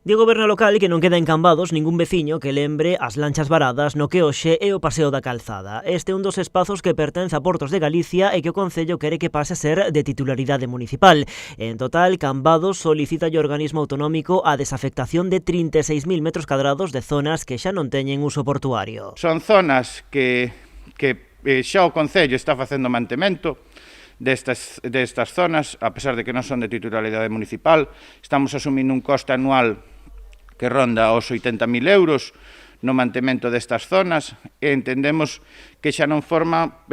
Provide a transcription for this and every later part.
Di o goberno local que non queda en Cambados ningún veciño que lembre as lanchas varadas no que hoxe é o Paseo da Calzada. Este é un dos espazos que pertence a Portos de Galicia e que o Concello quere que pase a ser de titularidade municipal. En total, Cambados solicita ao organismo autonómico a desafectación de 36.000 metros cadrados de zonas que xa non teñen uso portuario. Son zonas que xa o Concello está facendo mantemento destas zonas, a pesar de que non son de titularidade municipal. Estamos asumindo un coste anual que ronda os 80.000 euros no mantemento destas zonas e entendemos que xa non forma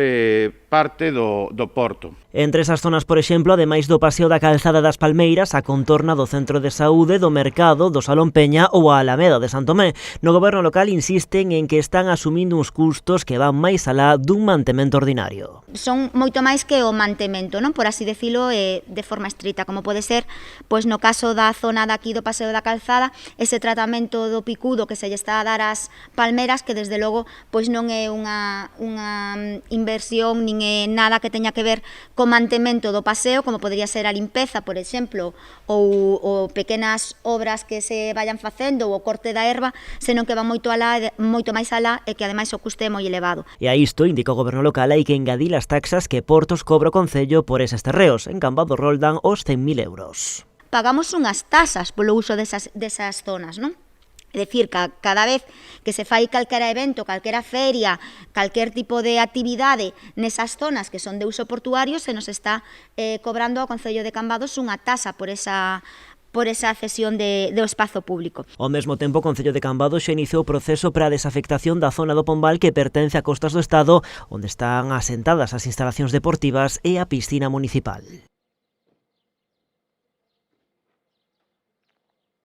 parte do Porto. Entre esas zonas, por exemplo, ademais do Paseo da Calzada das Palmeiras, a contorna do Centro de Saúde, do Mercado, do Salón Peña ou a Alameda de San Tomé. No goberno local insisten en que están asumindo uns custos que van máis alá dun mantemento ordinario. Son moito máis que o mantemento, non? Por así decirlo, de forma estrita, como pode ser, pois no caso da zona daqui do Paseo da Calzada, ese tratamento do picudo que se lle está a dar ás palmeras, que desde logo pois non é unha inversión nin é nada que teña que ver co mantemento do paseo, como podría ser a limpeza, por exemplo, ou pequenas obras que se vayan facendo, ou o corte da erva, senón que va moito máis alá e que ademais o custe é moi elevado. E a isto, indica o goberno local, hai que engadir as taxas que Portos cobra o Concello por eses terreos. En Cambados roldan os 100.000 euros. Pagamos unhas tasas polo uso desas zonas, non? É dicir, cada vez que se fai calquera evento, calquera feria, calquer tipo de actividade nesas zonas que son de uso portuario, se nos está cobrando ao Concello de Cambados unha tasa por esa cesión do espazo público. Ao mesmo tempo, o Concello de Cambados xa iniciou o proceso para a desafectación da zona do Pombal que pertence a Costas do Estado, onde están asentadas as instalacións deportivas e a piscina municipal.